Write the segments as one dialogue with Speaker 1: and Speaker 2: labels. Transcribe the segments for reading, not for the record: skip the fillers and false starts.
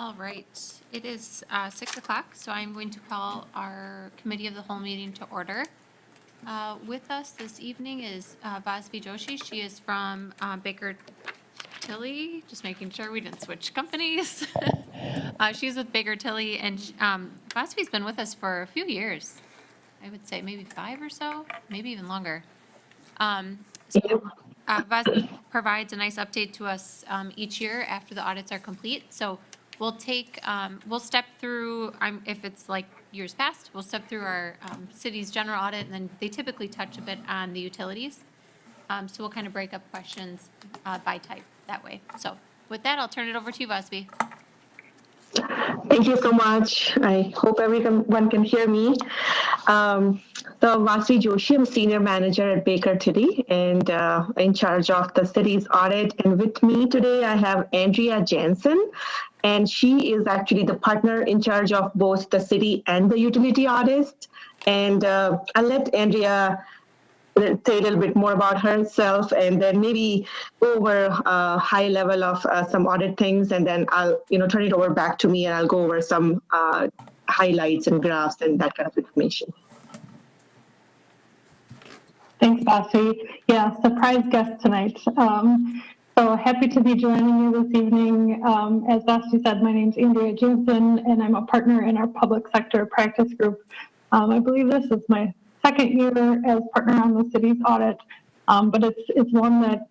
Speaker 1: All right, it is 6 o'clock, so I'm going to call our committee of the whole meeting to order. With us this evening is Vasvi Joshi. She is from Baker Tilly, just making sure we didn't switch companies. She's with Baker Tilly, and Vasvi's been with us for a few years. I would say maybe 5 or so, maybe even longer. Vasvi provides a nice update to us each year after the audits are complete. So we'll step through, if it's like years past, we'll step through our city's general audit, and then they typically touch a bit on the utilities. So we'll kind of break up questions by type that way. So with that, I'll turn it over to you, Vasvi.
Speaker 2: Thank you so much. I hope everyone can hear me. So Vasvi Joshi, I'm Senior Manager at Baker Tilly and in charge of the city's audit. And with me today, I have Andrea Jensen, and she is actually the partner in charge of both the city and the utility audits. And I'll let Andrea say a little bit more about herself, and then maybe go over a high level of some audit things, and then I'll turn it over back to me, and I'll go over some highlights and graphs and that kind of information.
Speaker 3: Thanks, Vasvi. Yeah, surprise guest tonight. So happy to be joining you this evening. As Vasvi said, my name's Andrea Jensen, and I'm a partner in our public sector practice group. I believe this is my second year as partner on the city's audit, but it's one that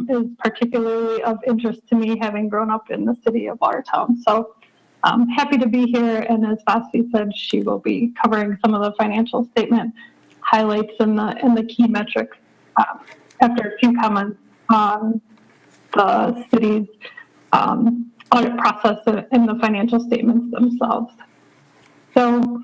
Speaker 3: is particularly of interest to me, having grown up in the city of Watertown. So I'm happy to be here, and as Vasvi said, she will be covering some of the financial statement highlights and the key metrics after a few comments on the city's audit process and the financial statements themselves. So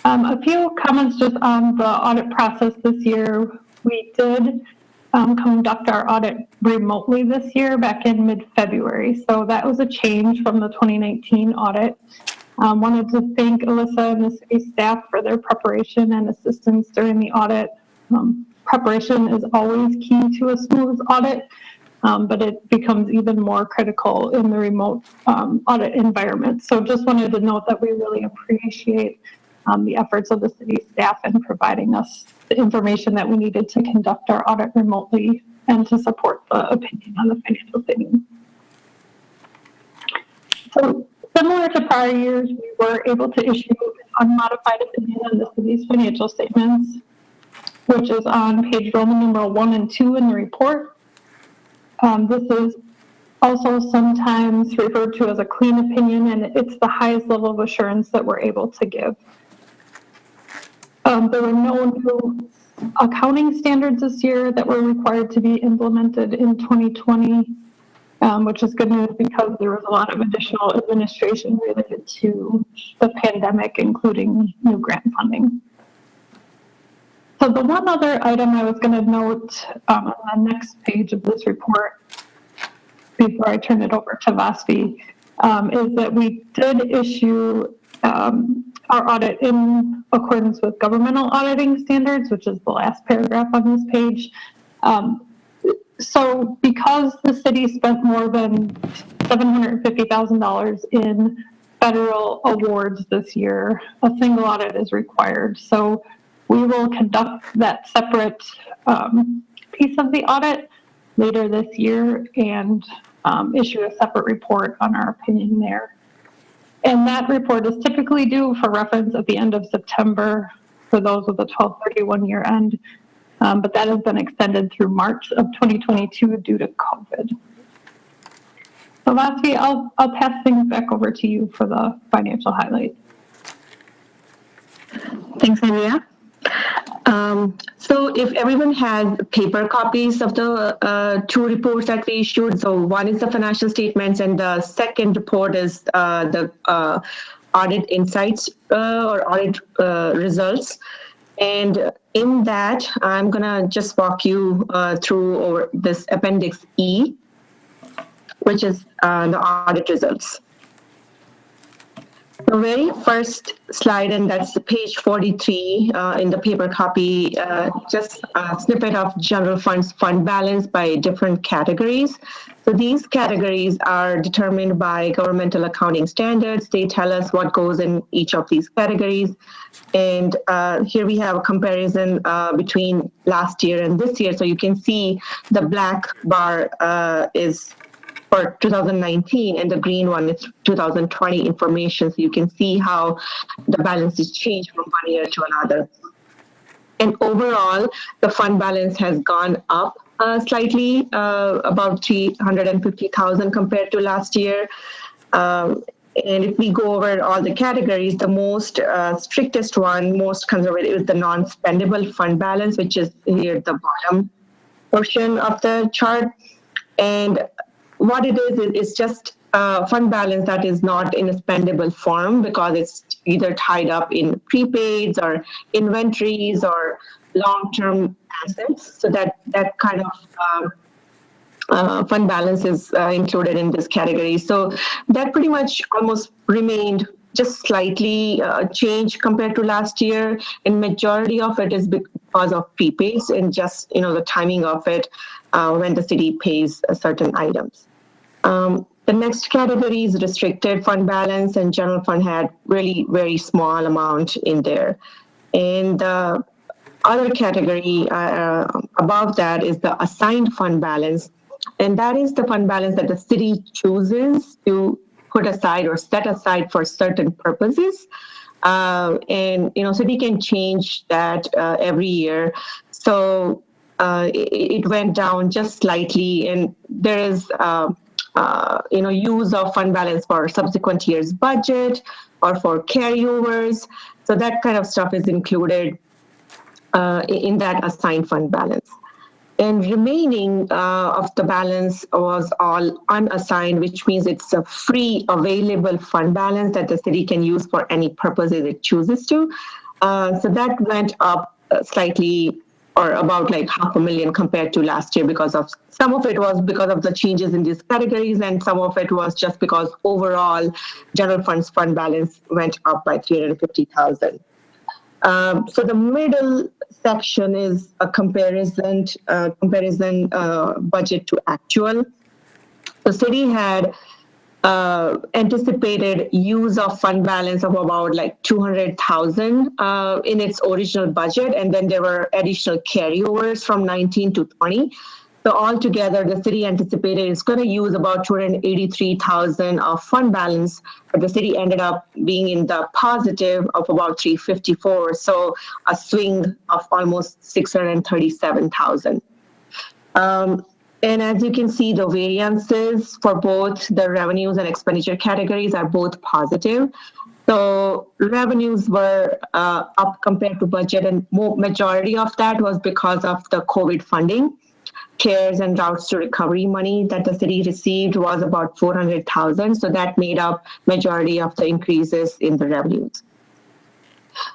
Speaker 3: a few comments just on the audit process this year. We did conduct our audit remotely this year back in mid-February. So that was a change from the 2019 audit. Wanted to thank Alyssa and the city staff for their preparation and assistance during the audit. Preparation is always key to a smooth audit, but it becomes even more critical in the remote audit environment. So just wanted to note that we really appreciate the efforts of the city staff in providing us the information that we needed to conduct our audit remotely and to support the opinion on the financial statements. So similar to prior years, we were able to issue an unmodified opinion on the city's financial statements, which is on page Roman numeral 1 and 2 in the report. This is also sometimes referred to as a clean opinion, and it's the highest level of assurance that we're able to give. There were no new accounting standards this year that were required to be implemented in 2020, which is good news because there was a lot of additional administration related to the pandemic, including new grant funding. So the one other item I was going to note on the next page of this report, before I turn it over to Vasvi, is that we did issue our audit in accordance with governmental auditing standards, which is the last paragraph on this page. So because the city spent more than $750,000 in federal awards this year, a single audit is required. So we will conduct that separate piece of the audit later this year and issue a separate report on our opinion there. And that report is typically due for reference at the end of September for those with a 12/31 year end, but that has been extended through March of 2022 due to COVID. So Vasvi, I'll pass things back over to you for the financial highlights.
Speaker 2: Thanks, Andrea. So if everyone has paper copies of the two reports that we issued, so one is the financial statements and the second report is the audit insights or audit results. And in that, I'm going to just walk you through this Appendix E, which is the audit results. The very first slide, and that's the page 43 in the paper copy, just a snippet of general funds fund balance by different categories. So these categories are determined by governmental accounting standards. They tell us what goes in each of these categories. And here we have a comparison between last year and this year. So you can see the black bar is for 2019, and the green one is 2020 information. So you can see how the balances change from one year to another. And overall, the fund balance has gone up slightly, about 350,000 compared to last year. And if we go over all the categories, the most strictest one, most conservative, is the non-spendable fund balance, which is here at the bottom portion of the chart. And what it is just a fund balance that is not in a spendable form because it's either tied up in prepaids or inventories or long-term assets. So that kind of fund balance is included in this category. So that pretty much almost remained just slightly changed compared to last year. And majority of it is because of prepaids and just, the timing of it when the city pays certain items. The next category is restricted fund balance, and general fund had really very small amount in there. And the other category above that is the assigned fund balance. And that is the fund balance that the city chooses to put aside or set aside for certain purposes. And, city can change that every year. So it went down just slightly, and there is use of fund balance for subsequent year's budget or for carryovers. So that kind of stuff is included in that assigned fund balance. And remaining of the balance was all unassigned, which means it's a free available fund balance that the city can use for any purposes it chooses to. So that went up slightly, or about like $500,000 compared to last year, because of some of it was because of the changes in these categories, and some of it was just because overall general funds fund balance went up by 350,000. So the middle section is a comparison budget to actual. The city had anticipated use of fund balance of about like 200,000 in its original budget, and then there were additional carryovers from 19 to 20. So altogether, the city anticipated it's going to use about 283,000 of fund balance, but the city ended up being in the positive of about 354. So a swing of almost 637,000. And as you can see, the variances for both the revenues and expenditure categories are both positive. So revenues were up compared to budget, and majority of that was because of the COVID funding. CARES and routes to recovery money that the city received was about 400,000. So that made up majority of the increases in the revenues.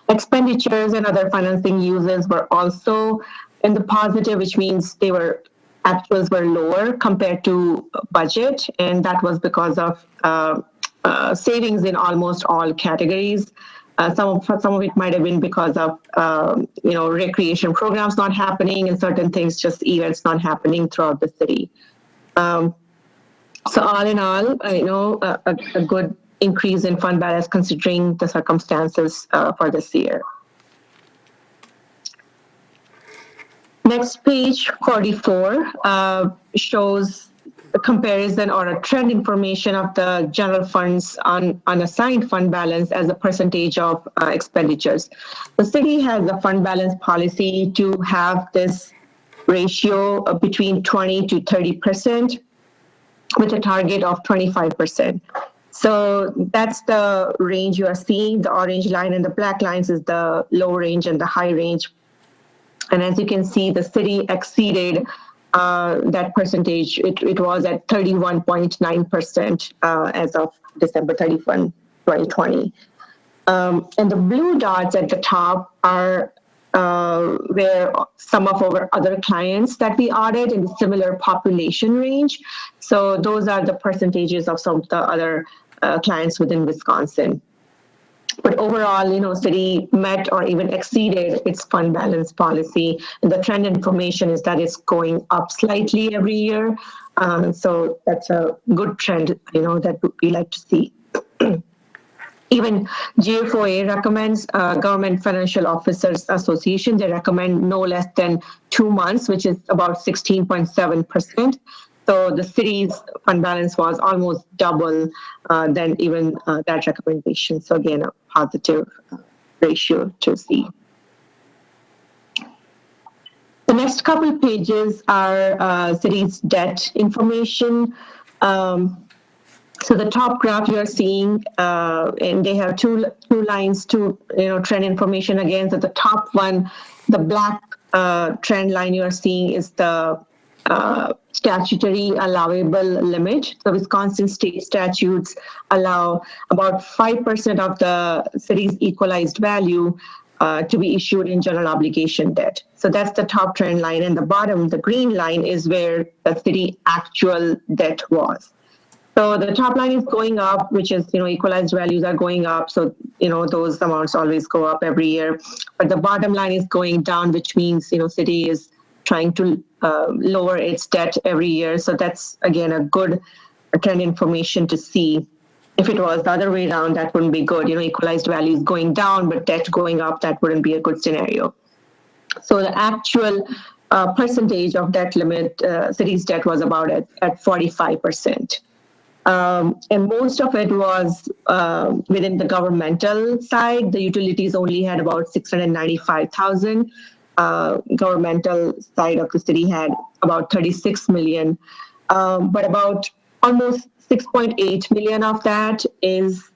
Speaker 2: Expenditures and other financing uses were also in the positive, which means actuals were lower compared to budget, and that was because of savings in almost all categories. Some of it might have been because of recreation programs not happening, and certain things, just events not happening throughout the city. So all in all, a good increase in fund balance considering the circumstances for this year. Next, page 44 shows a comparison or a trend information of the general funds on unassigned fund balance as a percentage of expenditures. The city has a fund balance policy to have this ratio of between 20 to 30% with a target of 25%. So that's the range you are seeing. The orange line and the black lines is the low range and the high range. And as you can see, the city exceeded that percentage. It was at 31.9% as of December 31, 2020. And the blue dots at the top are where some of our other clients that we audit in similar population range. So those are the percentages of some of the other clients within Wisconsin. But overall, city met or even exceeded its fund balance policy. And the trend information is that it's going up slightly every year. So that's a good trend, that we like to see. Even GFOA recommends, Government Financial Officers Association, they recommend no less than 2 months, which is about 16.7%. So the city's fund balance was almost double than even that recommendation. So again, a positive ratio to see. The next couple pages are city's debt information. So the top graph you are seeing, and they have two lines to trend information again. So the top one, the black trend line you are seeing is the statutory allowable limit. So Wisconsin state statutes allow about 5% of the city's equalized value to be issued in general obligation debt. So that's the top trend line. And the bottom, the green line, is where the city actual debt was. So the top line is going up, which is, equalized values are going up. So, those amounts always go up every year. But the bottom line is going down, which means, city is trying to lower its debt every year. So that's, again, a good trend information to see. If it was the other way around, that wouldn't be good. Equalized values going down, but debt going up, that wouldn't be a good scenario. So the actual percentage of debt limit, city's debt was about at 45%. And most of it was within the governmental side. The utilities only had about 695,000. Governmental side of the city had about 36 million. But about almost 6.8 million of that is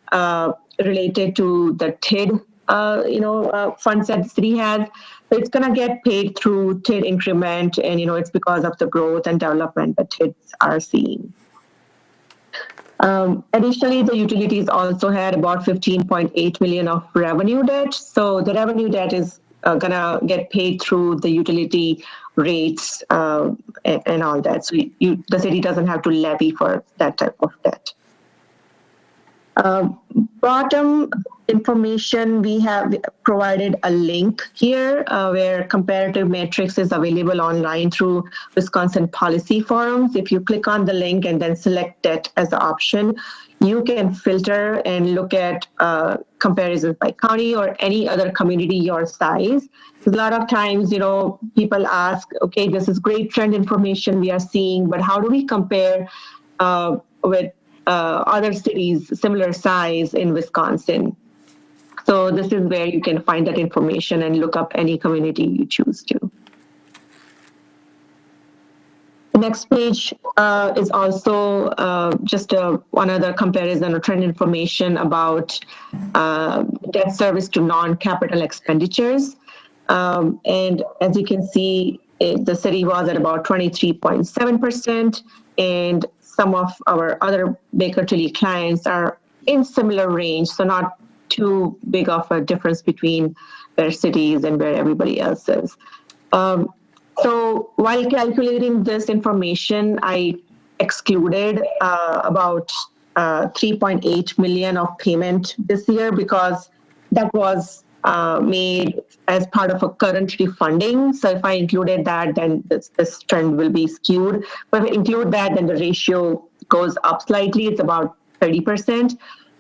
Speaker 2: related to the TID, funds that the city has. So it's going to get paid through TID increment, and, it's because of the growth and development that TIDs are seeing. Additionally, the utilities also had about 15.8 million of revenue debt. So the revenue debt is going to get paid through the utility rates and all that. So the city doesn't have to levy for that type of debt. Bottom information, we have provided a link here where comparative matrix is available online through Wisconsin Policy Forums. If you click on the link and then select debt as an option, you can filter and look at comparisons by county or any other community your size. A lot of times, people ask, okay, this is great trend information we are seeing, but how do we compare with other cities similar size in Wisconsin? So this is where you can find that information and look up any community you choose to. The next page is also just one other comparison or trend information about debt service to non-capital expenditures. And as you can see, the city was at about 23.7%, and some of our other Baker Tilly clients are in similar range, so not too big of a difference between their cities and where everybody else is. So while calculating this information, I excluded about 3.8 million of payment this year because that was made as part of a current refunding. So if I included that, then this trend will be skewed. But if I include that, then the ratio goes up slightly. It's about 30%.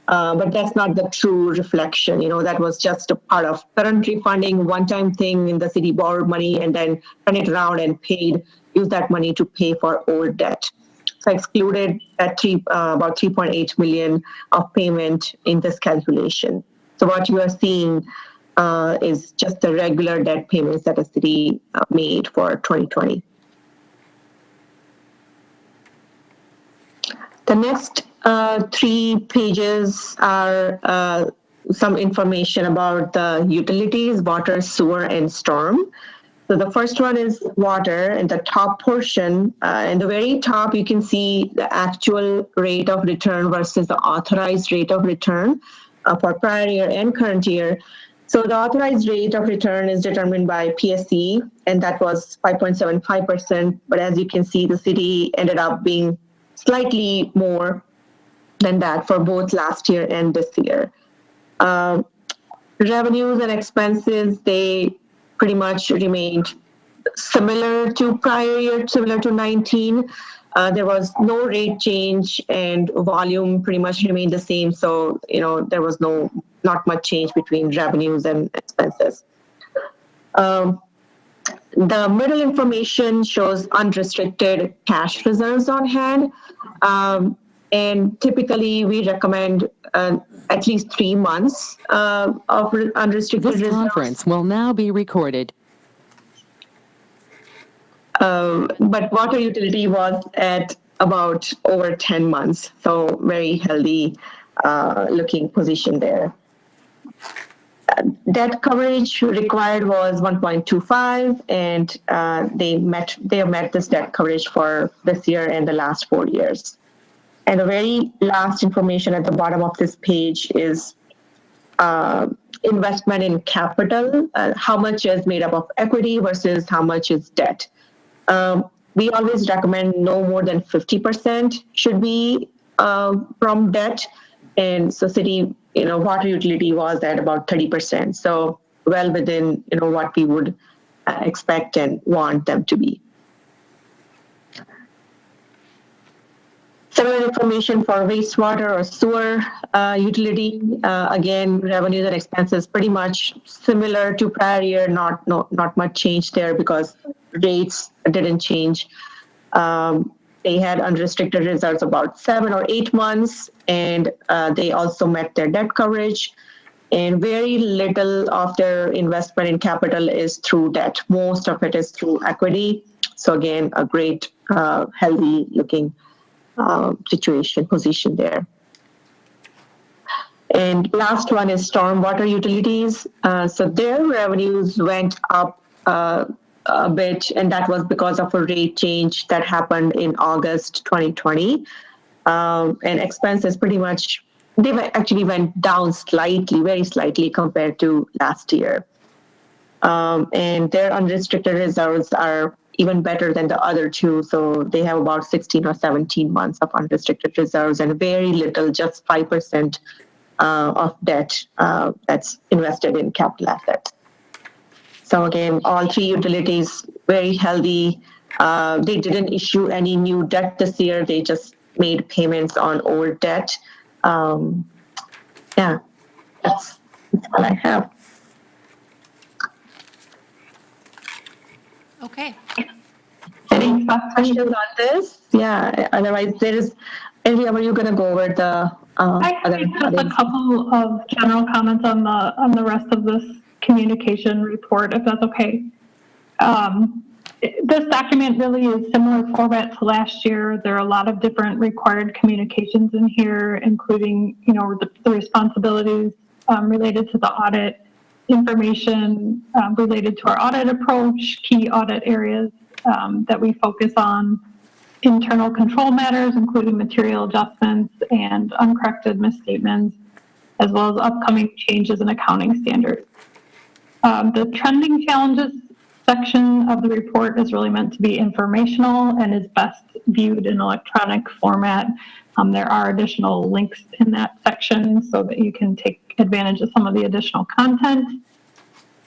Speaker 2: But that's not the true reflection. That was just a part of current refunding, one-time thing, in the city borrowed money and then turned it around and use that money to pay for old debt. So I excluded that about 3.8 million of payment in this calculation. So what you are seeing is just the regular debt payments that the city made for 2020. The next 3 pages are some information about the utilities, water, sewer, and storm. So the first one is water, and the top portion, in the very top, you can see the actual rate of return versus the authorized rate of return for prior year and current year. So the authorized rate of return is determined by PSE, and that was 5.75%. But as you can see, the city ended up being slightly more than that for both last year and this year. revenues and expenses, they pretty much remained similar to prior year, similar to 19. There was no rate change and volume pretty much remained the same. So, there was not much change between revenues and expenses. The middle information shows unrestricted cash reserves on hand. And typically we recommend at least 3 months of unrestricted
Speaker 4: This
Speaker 2: reserves.
Speaker 4: conference will now be recorded.
Speaker 2: But water utility was at about over 10 months, so very healthy looking position there. Debt coverage required was 1.25, and they have met this debt coverage for this year and the last 4 years. And the very last information at the bottom of this page is investment in capital, how much is made up of equity versus how much is debt. We always recommend no more than 50% should be from debt. And so city, water utility was at about 30%. So well within, what we would expect and want them to be. Similar information for wastewater or sewer utility. Again, revenues and expenses pretty much similar to prior year, not much change there because rates didn't change. They had unrestricted reserves about 7 or 8 months, and they also met their debt coverage. And very little of their investment in capital is through debt. Most of it is through equity. So again, a great, healthy looking position there. And last one is stormwater utilities. So their revenues went up a bit, and that was because of a rate change that happened in August 2020. And expenses pretty much, they actually went down slightly, very slightly compared to last year. And their unrestricted reserves are even better than the other two. So they have about 16 or 17 months of unrestricted reserves and very little, just 5% of debt that's invested in capital assets. So again, all 3 utilities, very healthy. They didn't issue any new debt this year. They just made payments on old debt. Yeah, that's all I have.
Speaker 1: Okay.
Speaker 2: Any questions on this? Yeah, otherwise there is, Andrea, were you going to go over the
Speaker 3: I have just a couple of general comments on the rest of this communication report, if that's okay. This document really is similar format to last year. There are a lot of different required communications in here, including, the responsibilities related to the audit, information related to our audit approach, key audit areas that we focus on, internal control matters, including material adjustments and uncorrected misstatements, as well as upcoming changes in accounting standards. The trending challenges section of the report is really meant to be informational and is best viewed in electronic format. There are additional links in that section so that you can take advantage of some of the additional content.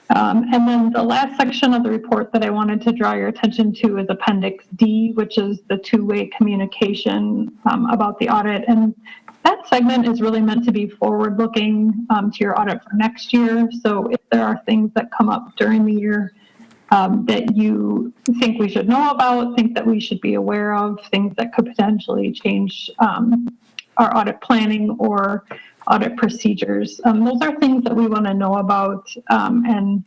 Speaker 3: And then the last section of the report that I wanted to draw your attention to is Appendix D, which is the two-way communication about the audit. And that segment is really meant to be forward-looking to your audit for next year. So if there are things that come up during the year that you think we should know about, think that we should be aware of, things that could potentially change our audit planning or audit procedures. Those are things that we want to know about, and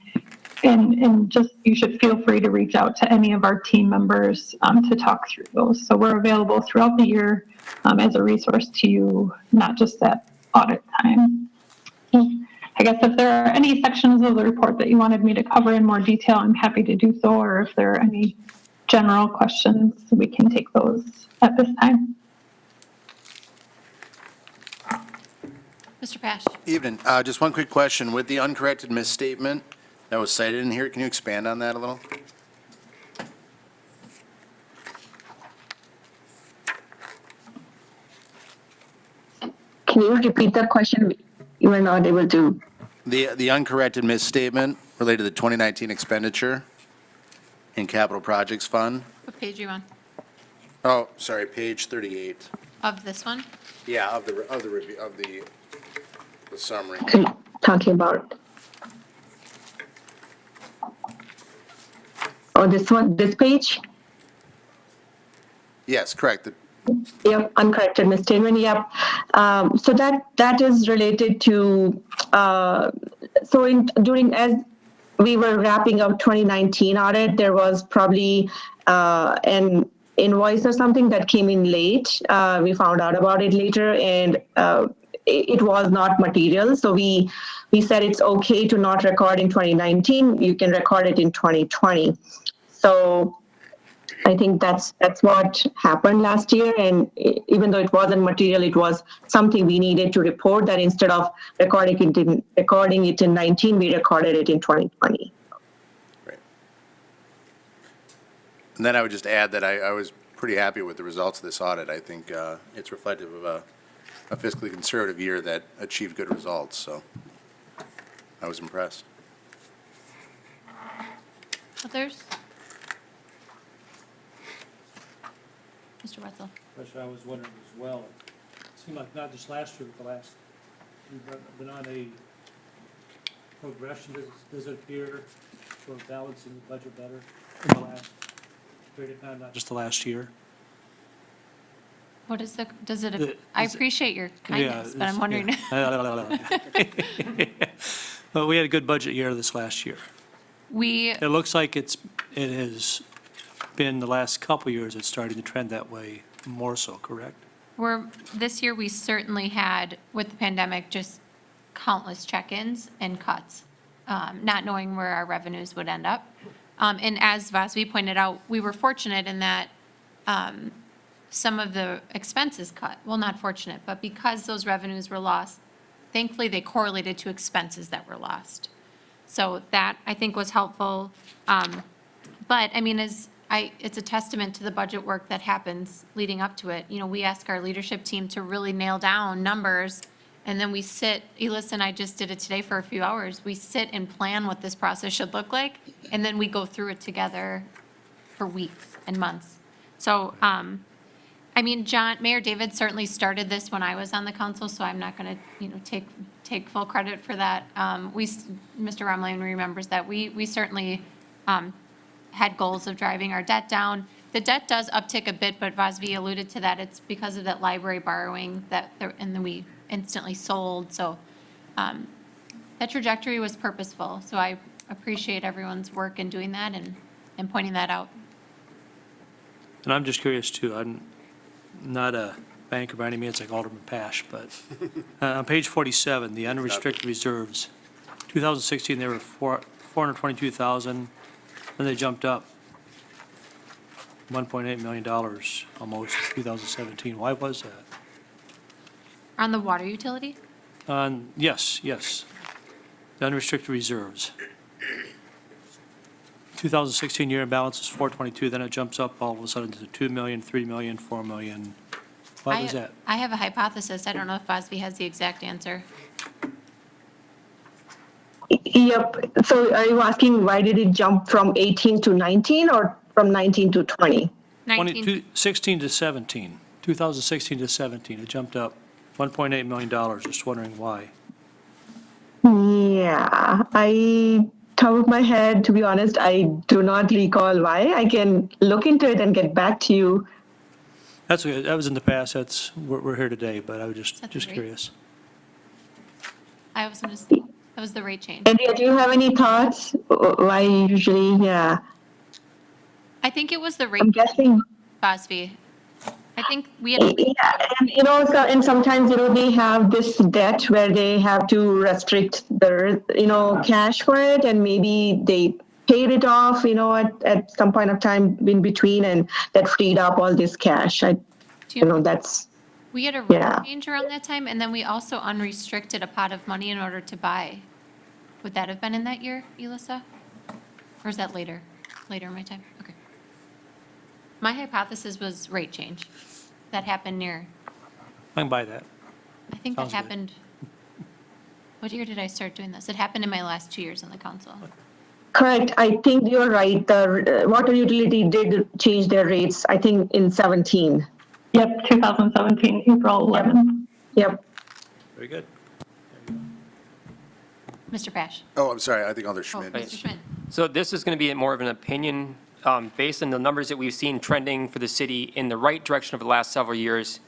Speaker 3: just you should feel free to reach out to any of our team members to talk through those. So we're available throughout the year as a resource to you, not just at audit time. I guess if there are any sections of the report that you wanted me to cover in more detail, I'm happy to do so, or if there are any general questions, we can take those at this time.
Speaker 1: Mr. Pash.
Speaker 5: Evening. Just one quick question. With the uncorrected misstatement that was cited in here, can you expand on that a little?
Speaker 2: Can you repeat that question? You were not able to.
Speaker 5: The uncorrected misstatement related to the 2019 expenditure in Capital Projects Fund.
Speaker 1: What page are you on?
Speaker 5: Oh, sorry, page 38.
Speaker 1: Of this one?
Speaker 5: Yeah, of the review, of the summary.
Speaker 2: Okay, talking about. Oh, this one, this page?
Speaker 5: Yes, correct.
Speaker 2: Yep, uncorrected misstatement, yep. So that is related to, as we were wrapping up 2019 audit, there was probably an invoice or something that came in late. We found out about it later, and it was not material. So we said it's okay to not record in 2019. You can record it in 2020. So I think that's what happened last year. And even though it wasn't material, it was something we needed to report, that instead of recording it in 19, we recorded it in 2020.
Speaker 5: Right. And then I would just add that I was pretty happy with the results of this audit. I think it's reflective of a fiscally conservative year that achieved good results, so I was impressed.
Speaker 1: Others? Mr. Wetzel?
Speaker 6: Question I was wondering as well, it seemed like not just last year, but the last, we've been on a progression, does it appear, for balancing the budget better in the last period of time, not just the last year?
Speaker 1: What is I
Speaker 6: The-
Speaker 1: appreciate your kindness, but I'm wondering.
Speaker 6: But we had a good budget year this last year.
Speaker 1: We,
Speaker 6: It looks like it has been the last couple of years, it's starting to trend that way more so, correct?
Speaker 1: this year, we certainly had, with the pandemic, just countless check-ins and cuts, not knowing where our revenues would end up. And as Vasvi pointed out, we were fortunate in that some of the expenses cut. Well, not fortunate, but because those revenues were lost, thankfully, they correlated to expenses that were lost. So that, I think, was helpful. But, I mean, it's a testament to the budget work that happens leading up to it. You know, we ask our leadership team to really nail down numbers, and then we sit, Elisa and I just did it today for a few hours. We sit and plan what this process should look like, and then we go through it together for weeks and months. So, I mean, Mayor David certainly started this when I was on the council, so I'm not going to, take full credit for that. Mr. Romlin remembers that we certainly had goals of driving our debt down. The debt does uptick a bit, but Vasvi alluded to that. It's because of that library borrowing and then we instantly sold. So that trajectory was purposeful. So I appreciate everyone's work in doing that and pointing that out.
Speaker 6: And I'm just curious too, I'm not a banker by any means like Alderman Pash, but on page 47, the unrestricted reserves, 2016, they were 422,000, then they jumped up $1.8 million almost 2017. Why was that?
Speaker 1: On the water utility?
Speaker 6: Yes, the unrestricted reserves. 2016 year balance is 422, then it jumps up all of a sudden to 2 million, 3 million, 4 million. Why was that?
Speaker 1: I have a hypothesis. I don't know if Vasvi has the exact answer.
Speaker 2: Yep. So are you asking why did it jump from 18 to 19 or from 19 to 20?
Speaker 6: 16 to 17, 2016 to 17, it jumped up $1.8 million, just wondering why.
Speaker 2: Yeah, top of my head, to be honest, I do not recall why. I can look into it and get back to you.
Speaker 6: That's okay, that was in the past, we're here today, but I was just
Speaker 1: That's great.
Speaker 6: curious.
Speaker 1: I was going to say, that was the rate change.
Speaker 2: Andrea, do you have any thoughts? Why usually, yeah.
Speaker 1: I think it was the rate,
Speaker 2: I'm guessing.
Speaker 1: Vasvi. I think we had,
Speaker 2: Yeah, and sometimes, they have this debt where they have to restrict their, cash for it, and maybe they paid it off, at some point of time in between, and that freed up all this cash. That's,
Speaker 1: we had a rate
Speaker 2: Yeah.
Speaker 1: change around that time, and then we also unrestricted a pot of money in order to buy. Would that have been in that year, Elisa? Or is that later in my time? Okay. My hypothesis was rate change. That happened near,
Speaker 6: I can buy that.
Speaker 1: I think that
Speaker 6: Sounds good.
Speaker 1: happened What year did I start doing this? It happened in my last 2 years on the council.
Speaker 2: Correct. I think you're right. The water utility did change their rates, I think, in 17.
Speaker 3: Yep, 2017, April 11th.
Speaker 2: Yep.
Speaker 6: Very good.
Speaker 1: Mr. Pash.
Speaker 5: Oh, I'm sorry, I think Alder
Speaker 1: Oh,
Speaker 5: Schmidt.
Speaker 1: Mr. Schmidt.
Speaker 7: So this is going to be more of an opinion based on the numbers that we've seen trending for the city in the right direction over the last several years.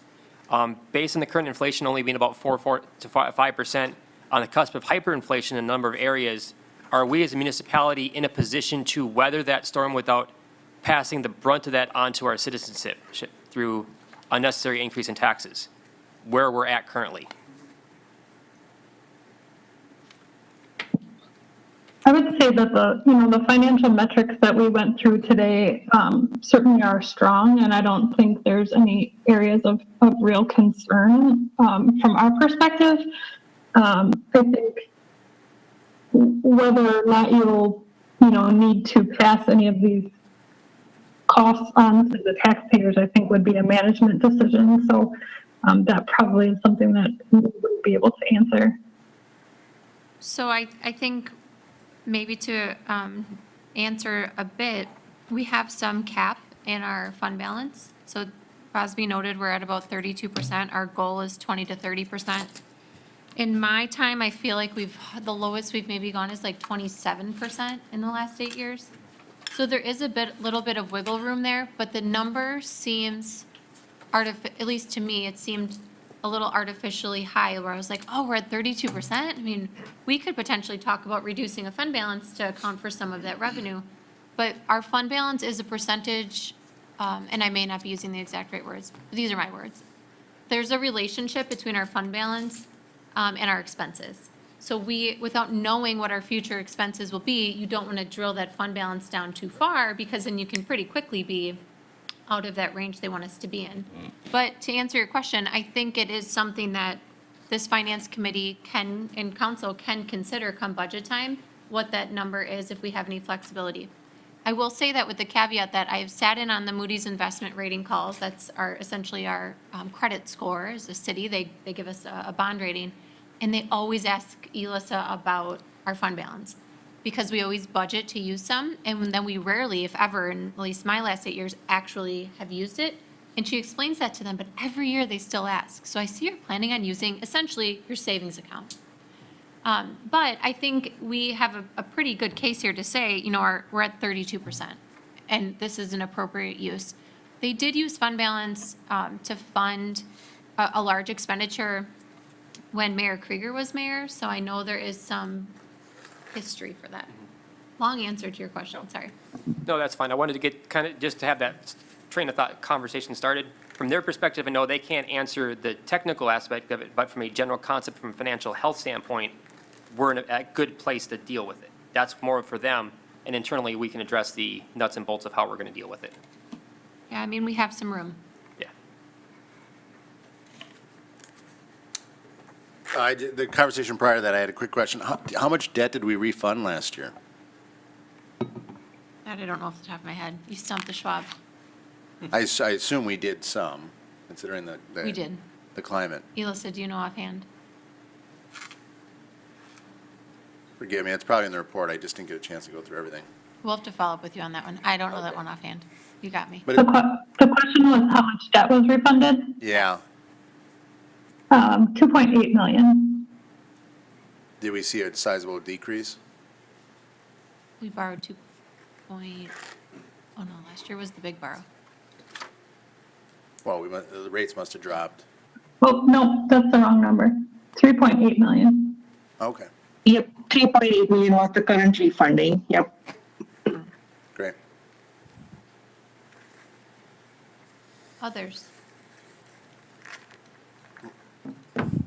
Speaker 7: Based on the current inflation only being about 4 to 5%, on the cusp of hyperinflation in a number of areas, are we as a municipality in a position to weather that storm without passing the brunt of that onto our citizenship through unnecessary increase in taxes, where we're at currently?
Speaker 3: I would say that the financial metrics that we went through today certainly are strong, and I don't think there's any areas of real concern from our perspective. I think whether or not you'll, need to pass any of these costs on to the taxpayers, I think would be a management decision. So that probably is something that we wouldn't be able to answer.
Speaker 1: So I think maybe to answer a bit, we have some cap in our fund balance. So Bosby noted we're at about 32%. Our goal is 20 to 30%. In my time, I feel like the lowest we've maybe gone is like 27% in the last 8 years. So there is little bit of wiggle room there, but the number seems at least to me, it seemed a little artificially high, where I was like, oh, we're at 32%? I mean, we could potentially talk about reducing a fund balance to account for some of that revenue. But our fund balance is a percentage, and I may not be using the exact right words, but these are my words. There's a relationship between our fund balance and our expenses. So without knowing what our future expenses will be, you don't want to drill that fund balance down too far, because then you can pretty quickly be out of that range they want us to be in. But to answer your question, I think it is something that this finance committee and council can consider come budget time, what that number is if we have any flexibility. I will say that with the caveat that I've sat in on the Moody's investment rating calls. That's essentially our credit score as a city. They give us a bond rating, and they always ask ELISA about our fund balance, because we always budget to use some, and then we rarely, if ever, in at least my last 8 years, actually have used it. And she explains that to them, but every year they still ask. So I see you're planning on using essentially your savings account. But I think we have a pretty good case here to say, we're at 32%, and this is an appropriate use. They did use fund balance to fund a large expenditure when Mayor Krieger was mayor, so I know there is some history for that. Long answer to your question, sorry.
Speaker 7: No, that's fine. I wanted to get just to have that train of thought conversation started. From their perspective, I know they can't answer the technical aspect of it, but from a general concept, from a financial health standpoint, we're in a good place to deal with it. That's more for them, and internally, we can address the nuts and bolts of how we're going to deal with it.
Speaker 1: Yeah, I mean, we have some room.
Speaker 7: Yeah.
Speaker 5: The conversation prior to that, I had a quick question. How much debt did we refund last year?
Speaker 1: That I don't know off the top of my head. You stumped the Schwab.
Speaker 5: I assume we did some, considering
Speaker 1: We did.
Speaker 5: the climate.
Speaker 1: Elissa, do you know offhand?
Speaker 5: Forgive me, it's probably in the report. I just didn't get a chance to go through everything.
Speaker 1: We'll have to follow up with you on that one. I don't know that one offhand. You got me.
Speaker 5: But
Speaker 3: The question was how much debt was refunded?
Speaker 5: yeah,
Speaker 3: 2.8 million.
Speaker 5: did we see a sizable decrease?
Speaker 1: We borrowed oh no, last year was the big borrow.
Speaker 5: Well, the rates must have dropped.
Speaker 3: Well, no, that's the wrong number. 3.8 million.
Speaker 5: Okay,
Speaker 2: Yep. 3.8 million was the current refunding. Yep.
Speaker 5: great.
Speaker 1: Others?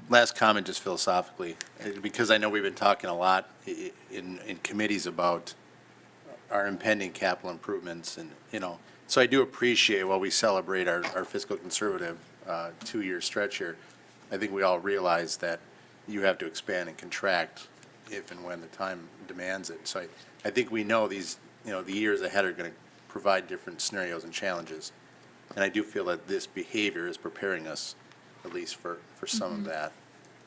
Speaker 5: Last comment, just philosophically, because I know we've been talking a lot in committees about our impending capital improvements, and, so I do appreciate while we celebrate our fiscal conservative 2-year stretch here, I think we all realize that you have to expand and contract if and when the time demands it. So I think we know these, the years ahead are going to provide different scenarios and challenges. And I do feel that this behavior is preparing us, at least for some of that.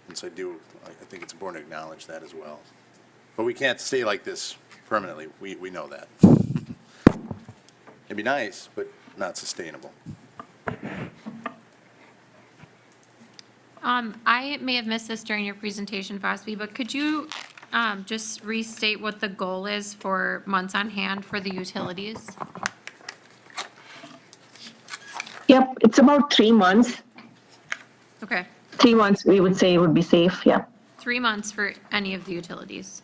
Speaker 5: And so I think it's important to acknowledge that as well. But we can't stay like this permanently. We know that. It'd be nice, but not sustainable.
Speaker 1: I may have missed this during your presentation, Fosby, but could you just restate what the goal is for months on hand for the utilities?
Speaker 2: Yep, it's about 3 months.
Speaker 1: Okay,
Speaker 2: 3 months we would say would be safe. Yeah.
Speaker 1: 3 months for any of the utilities.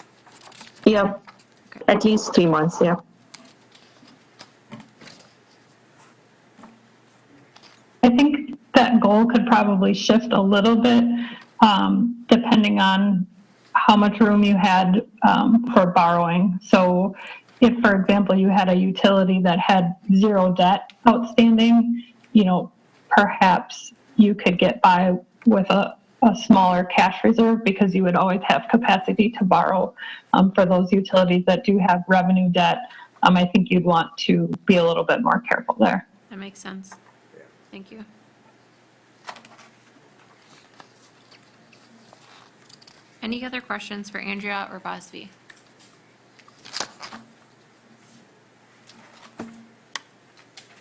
Speaker 2: Yep.
Speaker 1: Okay.
Speaker 2: At least 3 months. Yeah.
Speaker 3: I think that goal could probably shift a little bit depending on how much room you had for borrowing. So if, for example, you had a utility that had 0 debt outstanding, perhaps you could get by with a smaller cash reserve because you would always have capacity to borrow. For those utilities that do have revenue debt, I think you'd want to be a little bit more careful there.
Speaker 1: That makes sense. Thank you. Any other questions for Andrea or Bosby?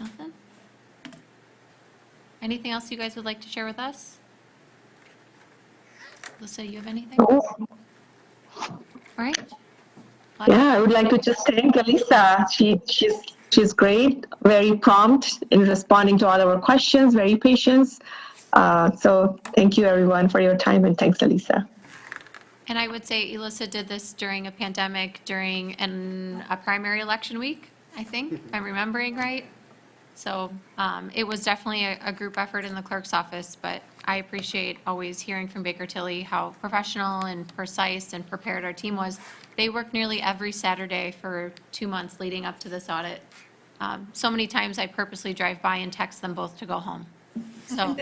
Speaker 1: Nothing? Anything else you guys would like to share with us? Alyssa, you have anything?
Speaker 2: Oh,
Speaker 1: All right.
Speaker 2: yeah, I would like to just thank Elisa. She's great, very prompt in responding to all our questions, very patient. So thank you everyone for your time, and thanks, Elisa.
Speaker 1: And I would say Elissa did this during a pandemic, during a primary election week, I think, if I'm remembering right. So it was definitely a group effort in the clerk's office, but I appreciate always hearing from Baker Tilly how professional and precise and prepared our team was. They worked nearly every Saturday for 2 months leading up to this audit. So many times I purposely drive by and text them both to go home. So,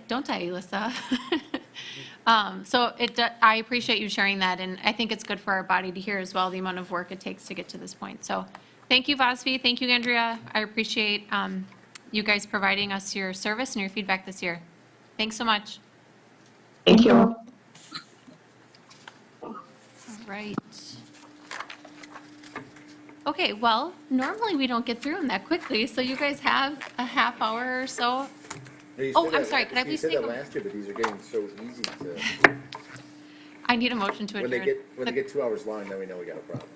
Speaker 1: don't die, Elissa. I appreciate you sharing that, and I think it's good for our body to hear as well the amount of work it takes to get to this point. So, thank you, Vosvi. Thank you, Andrea. I appreciate you guys providing us your service and your feedback this year. Thanks so much.
Speaker 2: Thank you.
Speaker 1: All right. Okay, well, normally we don't get through them that quickly, so you guys have a half hour or so. Oh, I'm sorry, could I please
Speaker 8: You
Speaker 1: take
Speaker 8: said that
Speaker 1: a,
Speaker 8: last year, but these are getting so easy to,
Speaker 1: I need a motion to
Speaker 8: when they
Speaker 1: adjourn.
Speaker 8: get 2 hours long, then we know we got a problem.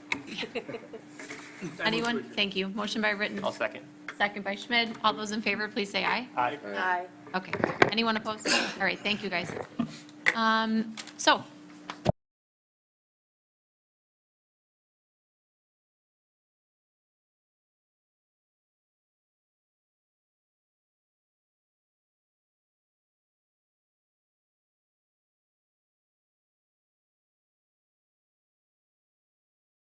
Speaker 1: Anyone? Thank you. Motion by Ritten,
Speaker 7: I'll second.
Speaker 1: second by Schmid. All those in favor, please say aye.
Speaker 7: Aye.
Speaker 9: Aye.
Speaker 1: Okay. Anyone opposed? All right, thank you, guys. So